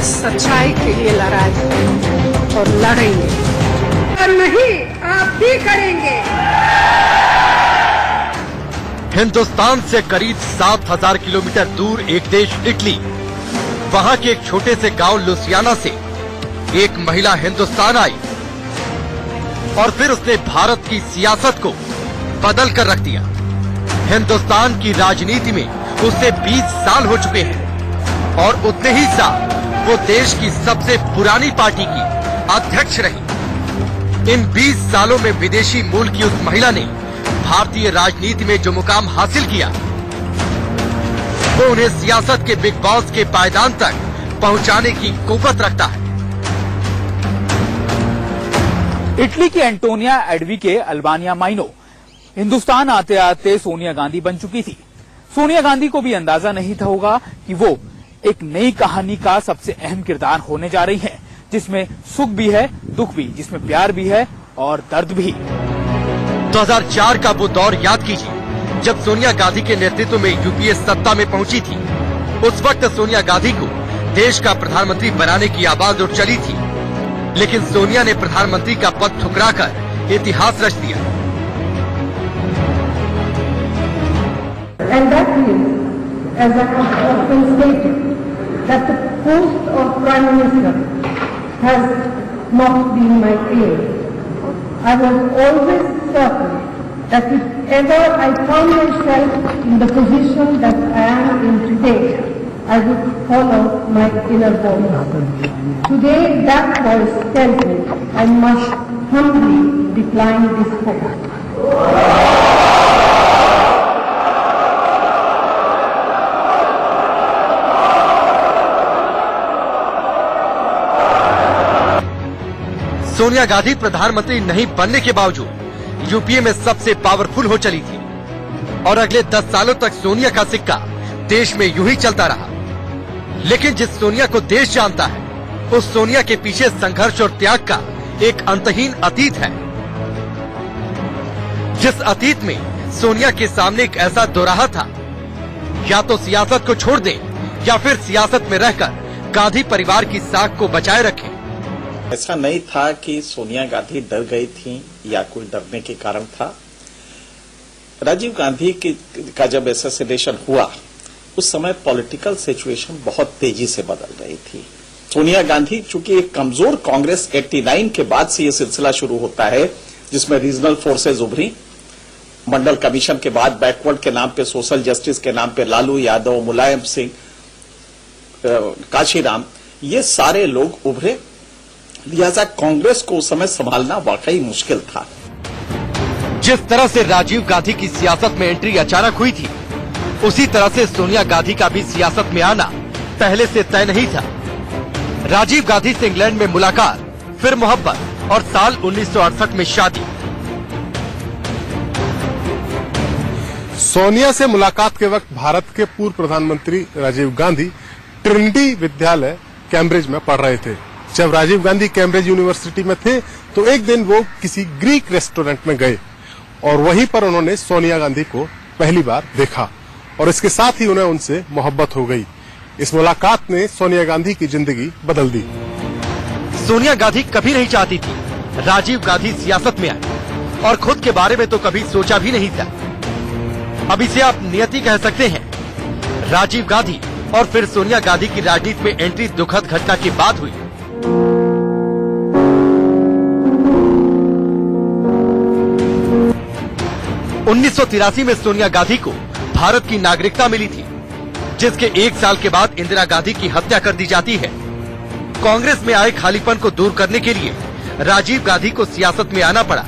और सच्चाई के लिए लड़ाई और लड़ेंगे। और नहीं, आप भी करेंगे। हिंदुस्तान से करीब 7,000 किलोमीटर दूर एक देश इटली, वहां के एक छोटे से गांव लुसियाना से एक महिला हिंदुस्तान आई और फिर उसने भारत की सियासत को बदल कर रख दिया। हिंदुस्तान की राजनीति में उसे 20 साल हो चुके हैं और उतने ही साल वो देश की सबसे पुरानी पार्टी की अध्यक्ष रही। इन 20 सालों में विदेशी मूल की उस महिला ने भारतीय राजनीति में जो मुकाम हासिल किया, वो उन्हें सियासत के बिग बॉस के पायदान तक पहुंचाने की कुव्वत रखता है। इटली की एंटोनिया एडविके अल्बानिया माइनो हिंदुस्तान आते आते सोनिया गांधी बन चुकी थी। सोनिया गांधी को भी अंदाजा नहीं था होगा कि वो एक नई कहानी का सबसे अहम किरदार होने जा रही हैं, जिसमें सुख भी है, दुख भी, जिसमें प्यार भी है और दर्द भी। 2004 का वो दौर याद कीजिए जब सोनिया गांधी के नेतृत्व में यूपीए सत्ता में पहुंची थी। उस वक्त सोनिया गांधी को देश का प्रधानमंत्री बनाने की आवाज उठ चली थी, लेकिन सोनिया ने प्रधानमंत्री का पद ठुकराकर इतिहास रच दिया। And that is, as I have often stated, that the post of Prime Minister has not been my aim. I was always certain that if ever I found myself in the position that I am in today, I would follow my inner voice. Today that voice tells me I must humbly decline this post. Sonia Gandhi प्रधानमंत्री नहीं बनने के बावजूद UPA में सबसे powerful हो चली थी और अगले 10 सालों तक सोनिया का सिक्का देश में यूं ही चलता रहा। लेकिन जिस सोनिया को देश जानता है, उस सोनिया के पीछे संघर्ष और त्याग का एक अंतहीन अतीत है। जिस अतीत में सोनिया के सामने एक ऐसा दोराहा था, या तो सियासत को छोड़ दें या फिर सियासत में रहकर गांधी परिवार की साख को बचाए रखें। ऐसा नहीं था कि सोनिया गांधी डर गई थी या कोई डरने के कारण था। राजीव गांधी का जब असैसिनेशन हुआ, उस समय पॉलिटिकल सिचुएशन बहुत तेजी से बदल रही थी। सोनिया गांधी, चूंकि एक कमजोर कांग्रेस 89 के बाद से यह सिलसिला शुरू होता है जिसमें रीजनल फोर्सेज उभरी, मंडल कमीशन के बाद बैकवर्ड के नाम पे, सोशल जस्टिस के नाम पे लालू यादव, मुलायम सिंह, काशीराम, ये सारे लोग उभरे। लिहाजा कांग्रेस को उस समय संभालना वाकई मुश्किल था। जिस तरह से राजीव गांधी की सियासत में एंट्री अचानक हुई थी, उसी तरह से सोनिया गांधी का भी सियासत में आना पहले से तय नहीं था। राजीव गांधी से इंग्लैंड में मुलाकात, फिर मोहब्बत और साल 1968 में शादी। सोनिया से मुलाकात के वक्त भारत के पूर्व प्रधानमंत्री राजीव गांधी ट्रिनिटी विद्यालय कैम्ब्रिज में पढ़ रहे थे। जब राजीव गांधी कैम्ब्रिज यूनिवर्सिटी में थे तो एक दिन वो किसी ग्रीक रेस्टोरेंट में गए और वहीं पर उन्होंने सोनिया गांधी को पहली बार देखा और इसके साथ ही उन्हें उनसे मोहब्बत हो गई। इस मुलाकात ने सोनिया गांधी की जिंदगी बदल दी। सोनिया गांधी कभी नहीं चाहती थी राजीव गांधी सियासत में आए और खुद के बारे में तो कभी सोचा भी नहीं था। अब इसे आप नियति कह सकते हैं। राजीव गांधी और फिर सोनिया गांधी की राजनीति में एंट्री दुखद घटना के बाद हुई। 1983 में सोनिया गांधी को भारत की नागरिकता मिली थी, जिसके 1 साल के बाद इंदिरा गांधी की हत्या कर दी जाती है। कांग्रेस में आए खालीपन को दूर करने के लिए राजीव गांधी को सियासत में आना पड़ा।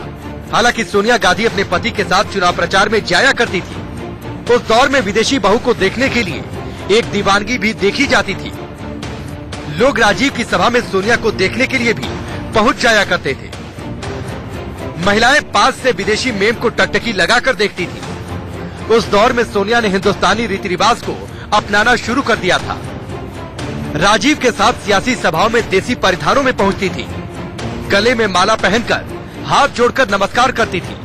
हालांकि सोनिया गांधी अपने पति के साथ चुनाव प्रचार में जाया करती थी। उस दौर में विदेशी बहू को देखने के लिए एक दीवानगी भी देखी जाती थी। लोग राजीव की सभा में सोनिया को देखने के लिए भी पहुंच जाया करते थे। महिलाएं पास से विदेशी मेम को टकटकी लगाकर देखती थी। उस दौर में सोनिया ने हिंदुस्तानी रीति रिवाज को अपनाना शुरू कर दिया था। राजीव के साथ सियासी सभाओं में देसी परिधानों में पहुंचती थी, गले में माला पहनकर हाथ जोड़कर नमस्कार करती थी।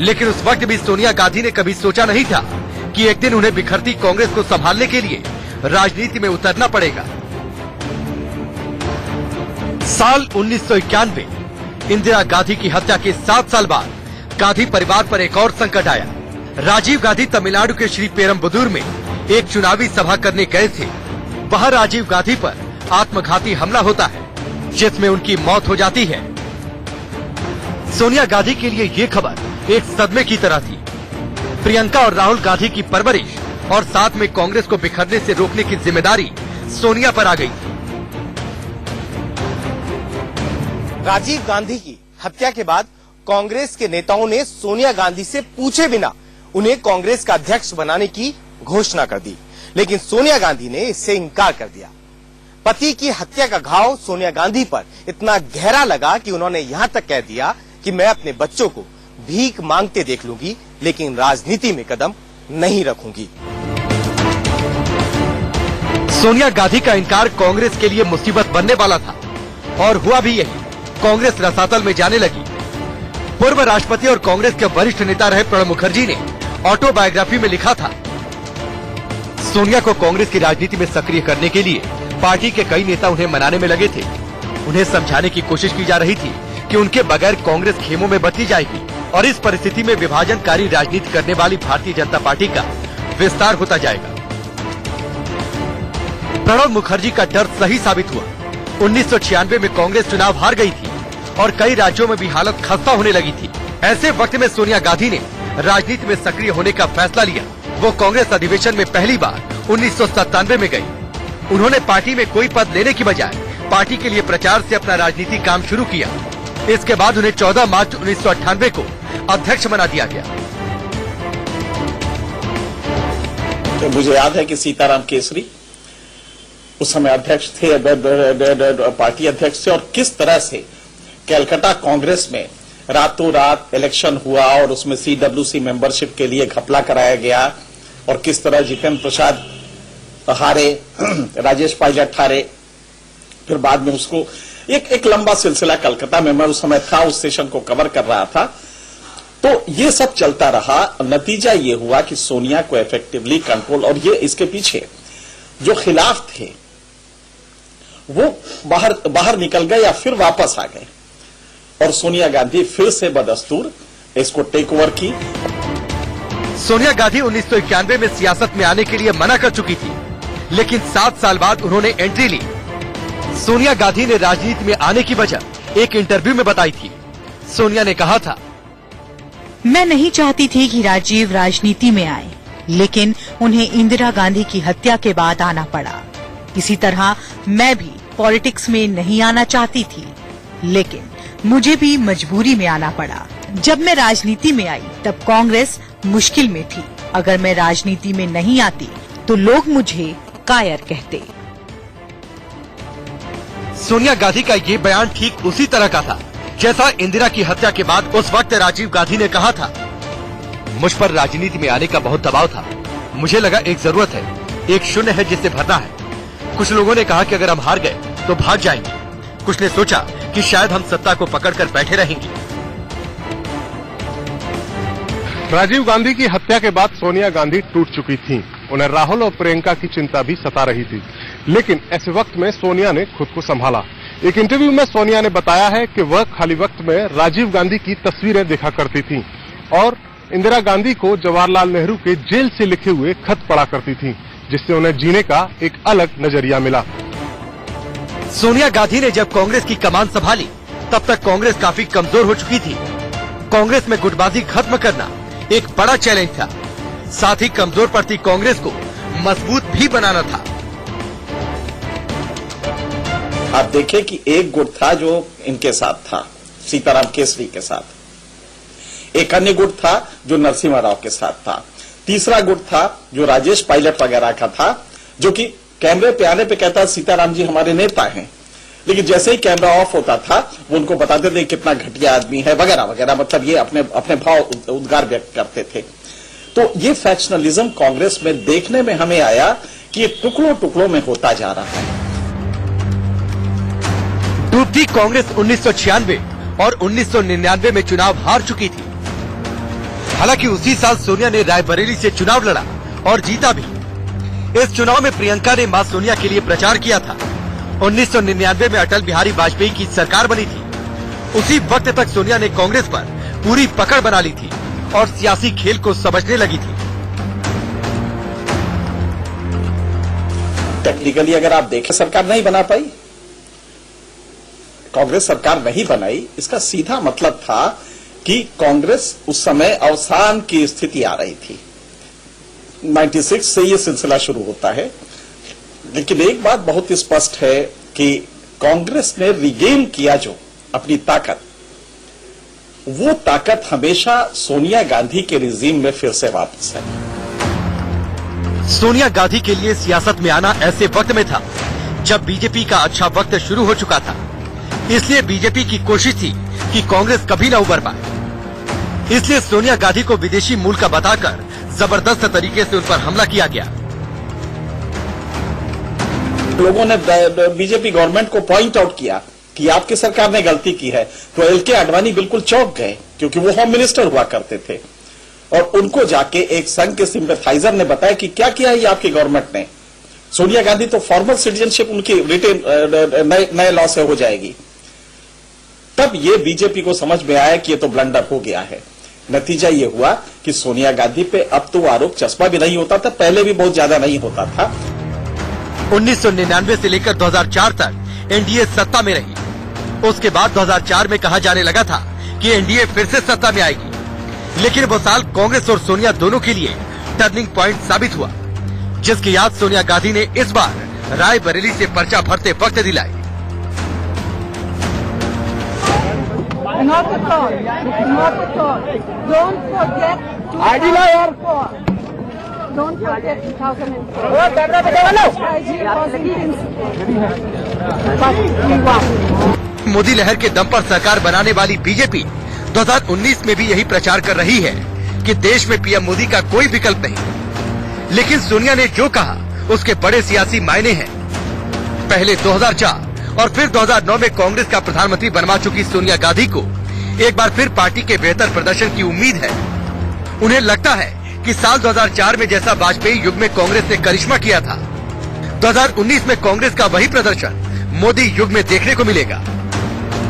लेकिन उस वक्त भी सोनिया गांधी ने कभी सोचा नहीं था कि एक दिन उन्हें बिखरती कांग्रेस को संभालने के लिए राजनीति में उतरना पड़ेगा। साल 1991 इंदिरा गांधी की हत्या के 7 साल बाद गांधी परिवार पर एक और संकट आया। राजीव गांधी तमिलनाडु के श्री पेरम्बदूर में एक चुनावी सभा करने गए थे। वहां राजीव गांधी पर आत्मघाती हमला होता है, जिसमें उनकी मौत हो जाती है। सोनिया गांधी के लिए ये खबर एक सदमे की तरह थी। प्रियंका और राहुल गांधी की परवरिश और साथ में कांग्रेस को बिखरने से रोकने की जिम्मेदारी सोनिया पर आ गई। राजीव गांधी की हत्या के बाद कांग्रेस के नेताओं ने सोनिया गांधी से पूछे बिना उन्हें कांग्रेस का अध्यक्ष बनाने की घोषणा कर दी, लेकिन सोनिया गांधी ने इससे इनकार कर दिया। पति की हत्या का घाव सोनिया गांधी पर इतना गहरा लगा कि उन्होंने यहां तक कह दिया कि मैं अपने बच्चों को भीख मांगते देख लूंगी, लेकिन राजनीति में कदम नहीं रखूंगी। सोनिया गांधी का इनकार कांग्रेस के लिए मुसीबत बनने वाला था और हुआ भी यही। कांग्रेस रसातल में जाने लगी। पूर्व राष्ट्रपति और कांग्रेस के वरिष्ठ नेता रहे प्रणब मुखर्जी ने ऑटोबायोग्राफी में लिखा था, सोनिया को कांग्रेस की राजनीति में सक्रिय करने के लिए पार्टी के कई नेता उन्हें मनाने में लगे थे। उन्हें समझाने की कोशिश की जा रही थी कि उनके बगैर कांग्रेस खेमों में बदली जाएगी और इस परिस्थिति में विभाजनकारी राजनीति करने वाली भारतीय जनता पार्टी का विस्तार होता जाएगा। प्रणब मुखर्जी का डर सही साबित हुआ। 1996 में कांग्रेस चुनाव हार गई थी और कई राज्यों में भी हालत खस्ता होने लगी थी। ऐसे वक्त में सोनिया गांधी ने राजनीति में सक्रिय होने का फैसला लिया। वो कांग्रेस अधिवेशन में पहली बार 1997 में गई। उन्होंने पार्टी में कोई पद लेने की बजाय पार्टी के लिए प्रचार से अपना राजनीतिक काम शुरू किया। इसके बाद उन्हें 14 मार्च 1998 को अध्यक्ष बना दिया गया। तो मुझे याद है कि सीताराम केसरी उस समय अध्यक्ष थे, पार्टी अध्यक्ष थे, और किस तरह से कलकत्ता कांग्रेस में रातों रात इलेक्शन हुआ और उसमें CWC मेंबरशिप के लिए घपला कराया गया और किस तरह जितेंद्र प्रसाद हारे, राजेश पायलट हारे। फिर बाद में उसको एक लंबा सिलसिला कलकत्ता में, मैं उस समय था, उस सेशन को कवर कर रहा था। तो ये सब चलता रहा। नतीजा ये हुआ कि सोनिया को इफेक्टिवली कंट्रोल, और ये इसके पीछे जो खिलाफ थे वो बाहर निकल गए या फिर वापस आ गए और सोनिया गांधी फिर से बदस्तूर इसको टेक ओवर की। सोनिया गांधी 1991 में सियासत में आने के लिए मना कर चुकी थी, लेकिन 7 साल बाद उन्होंने एंट्री ली। सोनिया गांधी ने राजनीति में आने की वजह एक इंटरव्यू में बताई थी। सोनिया ने कहा था, मैं नहीं चाहती थी कि राजीव राजनीति में आए, लेकिन उन्हें इंदिरा गांधी की हत्या के बाद आना पड़ा। इसी तरह मैं भी पॉलिटिक्स में नहीं आना चाहती थी, लेकिन मुझे भी मजबूरी में आना पड़ा। जब मैं राजनीति में आई तब कांग्रेस मुश्किल में थी। अगर मैं राजनीति में नहीं आती तो लोग मुझे कायर कहते। सोनिया गांधी का ये बयान ठीक उसी तरह का था जैसा इंदिरा की हत्या के बाद उस वक्त राजीव गांधी ने कहा था। मुझ पर राजनीति में आने का बहुत दबाव था। मुझे लगा एक जरूरत है, एक शून्य है जिसे भरना है। कुछ लोगों ने कहा कि अगर हम हार गए तो भाग जाएंगे। कुछ ने सोचा कि शायद हम सत्ता को पकड़कर बैठे रहेंगे। राजीव गांधी की हत्या के बाद सोनिया गांधी टूट चुकी थीं। उन्हें राहुल और प्रियंका की चिंता भी सता रही थी, लेकिन ऐसे वक्त में सोनिया ने खुद को संभाला। एक इंटरव्यू में सोनिया ने बताया है कि वह खाली वक्त में राजीव गांधी की तस्वीरें देखा करती थीं और इंदिरा गांधी को जवाहरलाल नेहरू के जेल से लिखे हुए खत पढ़ा करती थीं, जिससे उन्हें जीने का एक अलग नजरिया मिला। सोनिया गांधी ने जब कांग्रेस की कमान संभाली तब तक कांग्रेस काफी कमजोर हो चुकी थी। कांग्रेस में गुटबाजी खत्म करना एक बड़ा चैलेंज था। साथ ही कमजोर पड़ती कांग्रेस को मजबूत भी बनाना था। आप देखें कि एक गुट था जो इनके साथ था, सीताराम केसरी के साथ। एक अन्य गुट था जो नरसिम्हा राव के साथ था। तीसरा गुट था जो राजेश पायलट वगैरह का था, जो कि कैमरे पे आने पे कहता सीताराम जी हमारे नेता हैं, लेकिन जैसे ही कैमरा ऑफ होता था वो उनको बताते थे कितना घटिया आदमी है वगैरह वगैरह। मतलब ये अपने भाव उद्गार व्यक्त करते थे। तो ये फैक्शनलिज्म कांग्रेस में देखने में हमें आया कि ये टुकड़ों टुकड़ों में होता जा रहा है। डूबती कांग्रेस 1996 और 1999 में चुनाव हार चुकी थी। हालांकि उसी साल सोनिया ने रायबरेली से चुनाव लड़ा और जीता भी। इस चुनाव में प्रियंका ने मां सोनिया के लिए प्रचार किया था 1999 में अटल बिहारी वाजपेयी की सरकार बनी थी। उसी वक्त तक सोनिया ने कांग्रेस पर पूरी पकड़ बना ली थी और सियासी खेल को समझने लगी थी। टेक्निकली अगर आप देखें, सरकार नहीं बना पाई, कांग्रेस सरकार नहीं बनाई, इसका सीधा मतलब था कि कांग्रेस उस समय अवसान की स्थिति आ रही थी। 96 से ये सिलसिला शुरू होता है। लेकिन एक बात बहुत स्पष्ट है कि कांग्रेस ने रिगेन किया जो अपनी ताकत, वो ताकत हमेशा सोनिया गांधी के रिजीम में फिर से वापस है। सोनिया गांधी के लिए सियासत में आना ऐसे वक्त में था जब बीजेपी का अच्छा वक्त शुरू हो चुका था। इसलिए बीजेपी की कोशिश थी कि कांग्रेस कभी न उबर पाए। इसलिए सोनिया गांधी को विदेशी मूल का बताकर जबरदस्त तरीके से उन पर हमला किया गया। लोगों ने बीजेपी गवर्नमेंट को पॉइंट आउट किया कि आपकी सरकार ने गलती की है, तो एलके आडवाणी बिल्कुल चौंक गए, क्योंकि वो होम मिनिस्टर हुआ करते थे। और उनको जाके एक संघ के सिंपैथाइजर ने बताया कि क्या किया है ये आपकी गवर्नमेंट ने। सोनिया गांधी तो फॉर्मल सिटीजनशिप उनकी रिटेन नए लॉ से हो जाएगी। तब ये बीजेपी को समझ में आया कि ये तो ब्लंडर हो गया है। नतीजा ये हुआ कि सोनिया गांधी पे अब तो आरोप चस्पा भी नहीं होता था, पहले भी बहुत ज्यादा नहीं होता था। 1999 से लेकर 2004 तक एनडीए सत्ता में रही। उसके बाद 2004 में कहा जाने लगा था कि एनडीए फिर से सत्ता में आएगी। लेकिन वो साल कांग्रेस और सोनिया दोनों के लिए टर्निंग पॉइंट साबित हुआ, जिसकी याद सोनिया गांधी ने इस बार रायबरेली से पर्चा भरते वक्त दिलाई। Not at all. Not at all. Don't forget 2004. Don't forget 2004. Rajiv was in principle. But we won. Modi लहर के दम पर सरकार बनाने वाली बीजेपी 2019 में भी यही प्रचार कर रही है कि देश में पीएम मोदी का कोई विकल्प नहीं। लेकिन सोनिया ने जो कहा उसके बड़े सियासी मायने हैं। पहले 2004 और फिर 2009 में कांग्रेस का प्रधानमंत्री बनवा चुकी सोनिया गांधी को एक बार फिर पार्टी के बेहतर प्रदर्शन की उम्मीद है। उन्हें लगता है कि साल 2004 में जैसा वाजपेयी युग में कांग्रेस ने करिश्मा किया था, 2019 में कांग्रेस का वही प्रदर्शन मोदी युग में देखने को मिलेगा।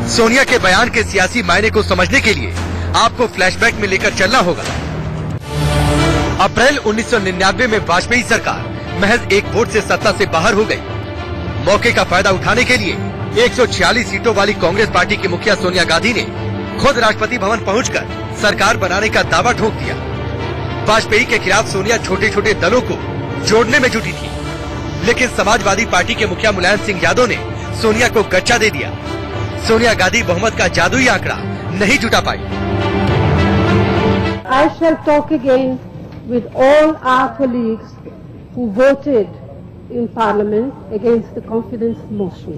सोनिया के बयान के सियासी मायने को समझने के लिए आपको फ्लैशबैक में लेकर चलना होगा। अप्रैल 1999 में वाजपेयी सरकार महज एक वोट से सत्ता से बाहर हो गई। मौके का फायदा उठाने के लिए 146 सीटों वाली कांग्रेस पार्टी की मुखिया सोनिया गांधी ने खुद राष्ट्रपति भवन पहुंचकर सरकार बनाने का दावा ठोक दिया। वाजपेयी के खिलाफ सोनिया छोटे छोटे दलों को जोड़ने में जुटी थी, लेकिन समाजवादी पार्टी के मुखिया मुलायम सिंह यादव ने सोनिया को गच्चा दे दिया। सोनिया गांधी बहुमत का जादुई आंकड़ा नहीं जुटा पाई। I shall talk again with all our colleagues who voted in Parliament against the confidence motion.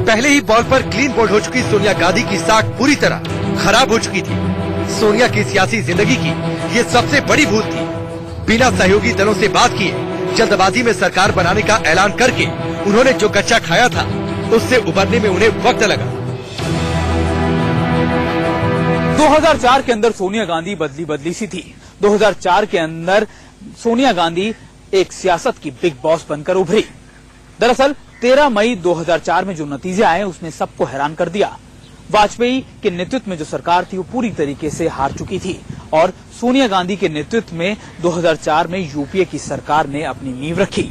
पहले ही बॉल पर क्लीन बोल्ड हो चुकी सोनिया गांधी की साख पूरी तरह खराब हो चुकी थी। सोनिया की सियासी जिंदगी की ये सबसे बड़ी भूल थी। बिना सहयोगी दलों से बात किए जल्दबाजी में सरकार बनाने का ऐलान करके उन्होंने जो कच्चा खाया था उससे उबरने में उन्हें वक्त लगा। 2004 के अंदर सोनिया गांधी बदली सी थी। 2004 के अंदर सोनिया गांधी एक सियासत की बिग बॉस बनकर उभरी। दरअसल 13 मई 2004 में जो नतीजे आए उसने सबको हैरान कर दिया। वाजपेयी के नेतृत्व में जो सरकार थी वो पूरी तरीके से हार चुकी थी और सोनिया गांधी के नेतृत्व में 2004 में यूपीए की सरकार ने अपनी नींव रखी।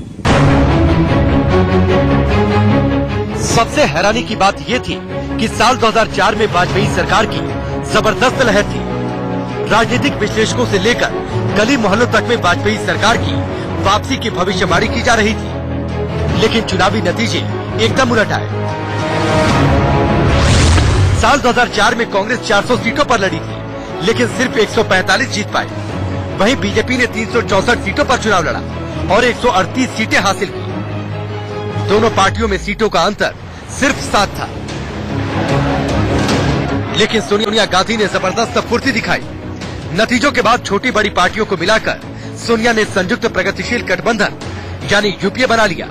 सबसे हैरानी की बात ये थी कि साल 2004 में वाजपेयी सरकार की जबरदस्त लहर थी। राजनीतिक विश्लेषकों से लेकर गली मोहल्लों तक में वाजपेयी सरकार की वापसी की भविष्यवाणी की जा रही थी, लेकिन चुनावी नतीजे एकदम उलट आए। साल 2004 में कांग्रेस 400 सीटों पर लड़ी थी, लेकिन सिर्फ 145 जीत पाई। वहीं बीजेपी ने 364 सीटों पर चुनाव लड़ा और 138 सीटें हासिल की। दोनों पार्टियों में सीटों का अंतर सिर्फ 7 था। लेकिन सोनिया गांधी ने जबरदस्त फुर्ती दिखाई। नतीजों के बाद छोटी बड़ी पार्टियों को मिलाकर सोनिया ने संयुक्त प्रगतिशील गठबंधन यानी यूपीए बना लिया।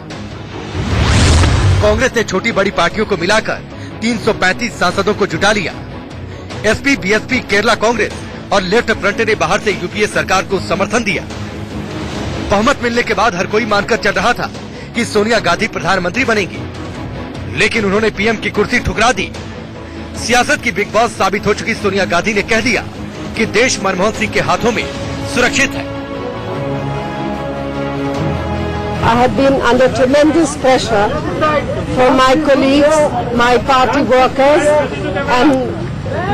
कांग्रेस ने छोटी बड़ी पार्टियों को मिलाकर 335 सांसदों को जुटा लिया। एसपी, बीएसपी, केरला कांग्रेस और लेफ्ट फ्रंट ने बाहर से यूपीए सरकार को समर्थन दिया। बहुमत मिलने के बाद हर कोई मानकर चल रहा था कि सोनिया गांधी प्रधानमंत्री बनेंगी, लेकिन उन्होंने पीएम की कुर्सी ठुकरा दी। सियासत की बिग बॉस साबित हो चुकी सोनिया गांधी ने कह दिया कि देश मनमोहन सिंह के हाथों में सुरक्षित है। I have been under tremendous pressure from my colleagues, my party workers, and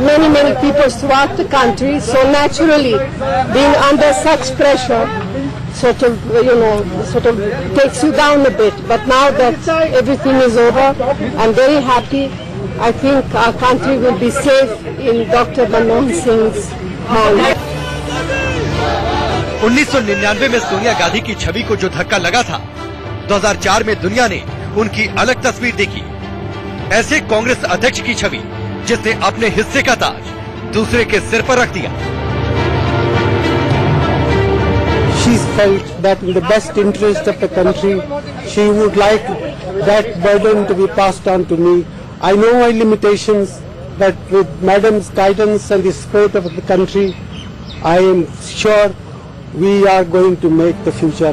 many people throughout the country. So naturally, being under such pressure sort of takes you down a bit. But now that everything is over, I'm very happy. I think our country will be safe in Dr. Manmohan Singh's hands. 1999 में सोनिया गांधी की छवि को जो धक्का लगा था, 2004 में दुनिया ने उनकी अलग तस्वीर देखी। ऐसे कांग्रेस अध्यक्ष की छवि जिसने अपने हिस्से का ताज दूसरे के सिर पर रख दिया। She felt that in the best interest of the country, she would like that burden to be passed on to me. I know my limitations, but with Madam's guidance and the support of the country, I am sure we are going to make the future.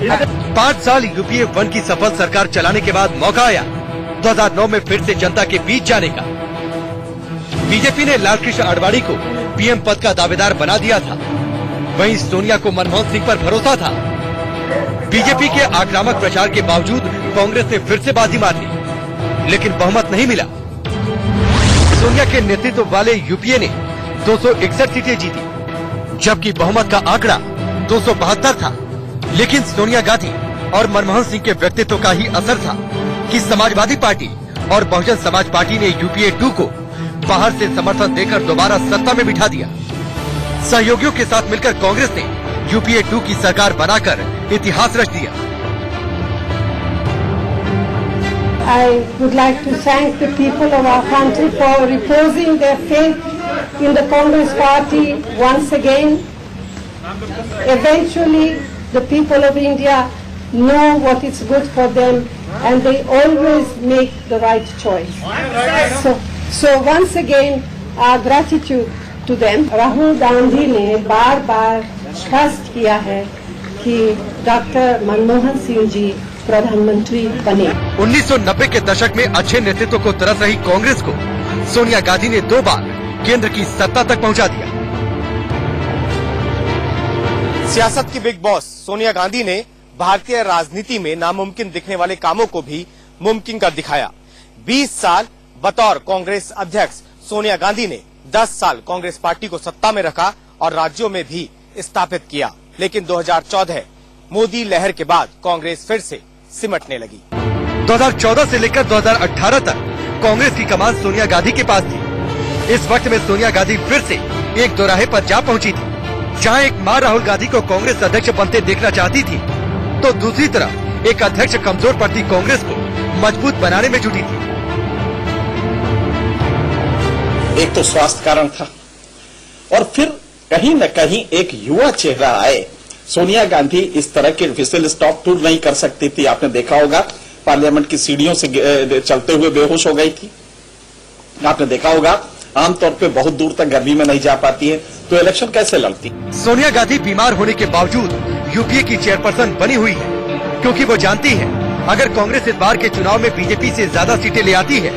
5 साल UPA 1 की सफल सरकार चलाने के बाद मौका आया 2009 में फिर से जनता के बीच जाने का। बीजेपी ने लालकृष्ण आडवाणी को पीएम पद का दावेदार बना दिया था। वहीं सोनिया को मनमोहन सिंह पर भरोसा था। बीजेपी के आक्रामक प्रचार के बावजूद कांग्रेस ने फिर से बाजी मार ली, लेकिन बहुमत नहीं मिला। सोनिया के नेतृत्व वाले यूपीए ने 261 सीटें जीती, जबकि बहुमत का आंकड़ा 272 था। लेकिन सोनिया गांधी और मनमोहन सिंह के व्यक्तित्व का ही असर था कि समाजवादी पार्टी और बहुजन समाज पार्टी ने यूपीए 2 को बाहर से समर्थन देकर दोबारा सत्ता में बिठा दिया। सहयोगियों के साथ मिलकर कांग्रेस ने यूपीए 2 की सरकार बनाकर इतिहास रच दिया। I would like to thank the people of our country for reposing their faith in the Congress party once again. Eventually, the people of India know what is good for them, and they always make the right choice. So once again, our gratitude to them. Rahul Gandhi ने बार बार स्पष्ट किया है कि doctor Manmohan Singh ji प्रधानमंत्री बने। 1990 के दशक में अच्छे नेतृत्व को तरस रही कांग्रेस को सोनिया गांधी ने 2 बार केंद्र की सत्ता तक पहुंचा दिया। सियासत की बिग बॉस सोनिया गांधी ने भारतीय राजनीति में नामुमकिन दिखने वाले कामों को भी मुमकिन कर दिखाया। 20 साल बतौर कांग्रेस अध्यक्ष सोनिया गांधी ने 10 साल कांग्रेस पार्टी को सत्ता में रखा और राज्यों में भी स्थापित किया। लेकिन 2014 मोदी लहर के बाद कांग्रेस फिर से सिमटने लगी। 2014 से लेकर 2018 तक कांग्रेस की कमान सोनिया गांधी के पास थी। इस वक्त में सोनिया गांधी फिर से एक दोराहे पर जा पहुंची थी। जहां एक मां राहुल गांधी को कांग्रेस अध्यक्ष बनते देखना चाहती थी, तो दूसरी तरफ एक अध्यक्ष कमजोर पड़ती कांग्रेस को मजबूत बनाने में जुटी थी। एक तो स्वास्थ्य कारण था, और फिर कहीं न कहीं एक युवा चेहरा आए। सोनिया गांधी इस तरह के विजिल स्टॉप टूर नहीं कर सकती थी। आपने देखा होगा पार्लियामेंट की सीढ़ियों से चलते हुए बेहोश हो गई थी। आपने देखा होगा आमतौर पे बहुत दूर तक गर्मी में नहीं जा पाती है, तो इलेक्शन कैसे लड़ती। सोनिया गांधी बीमार होने के बावजूद यूपीए की चेयरपर्सन बनी हुई है, क्योंकि वो जानती है अगर कांग्रेस इस बार के चुनाव में बीजेपी से ज्यादा सीटें ले आती है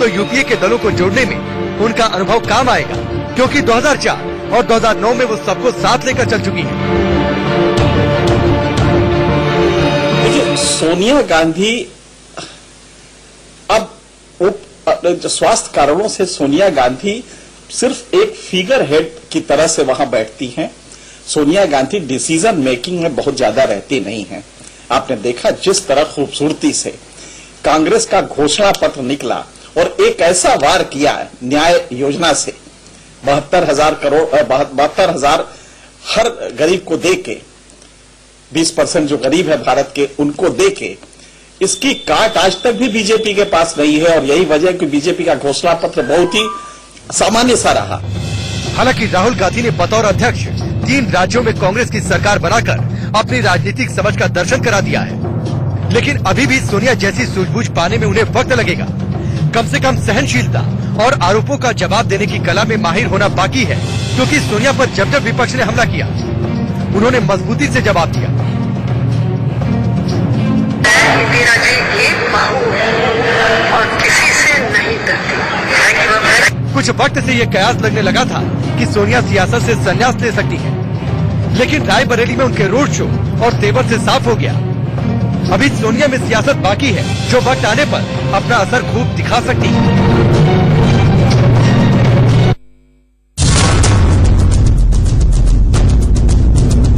तो यूपीए के दलों को जोड़ने में उनका अनुभव काम आएगा, क्योंकि 2004 और 2009 में वो सबको साथ लेकर चल चुकी है। देखिए, सोनिया गांधी अब स्वास्थ्य कारणों से सोनिया गांधी सिर्फ एक फिगर हेड की तरह से वहां बैठती हैं। सोनिया गांधी डिसीजन मेकिंग में बहुत ज्यादा रहती नहीं है। आपने देखा जिस तरह खूबसूरती से कांग्रेस का घोषणा पत्र निकला और एक ऐसा वार किया न्याय योजना से 72,000 हर गरीब को दे के 20% जो गरीब है भारत के उनको दे के, इसकी काट आज तक भी बीजेपी के पास नहीं है। और यही वजह है कि बीजेपी का घोषणा पत्र बहुत ही सामान्य सा रहा। हालांकि राहुल गांधी ने बतौर अध्यक्ष 3 राज्यों में कांग्रेस की सरकार बनाकर अपनी राजनीतिक समझ का दर्शन करा दिया है, लेकिन अभी भी सोनिया जैसी सूझबूझ पाने में उन्हें वक्त लगेगा। कम से कम सहनशीलता और आरोपों का जवाब देने की कला में माहिर होना बाकी है, क्योंकि सोनिया पर जब जब विपक्ष ने हमला किया उन्होंने मजबूती से जवाब दिया। कुछ वक्त से ये कयास लगने लगा था कि सोनिया सियासत से संन्यास ले सकती है, लेकिन रायबरेली में उनके रोड शो और तेवर से साफ हो गया अभी सोनिया में सियासत बाकी है, जो वक्त आने पर अपना असर खूब दिखा सकती है।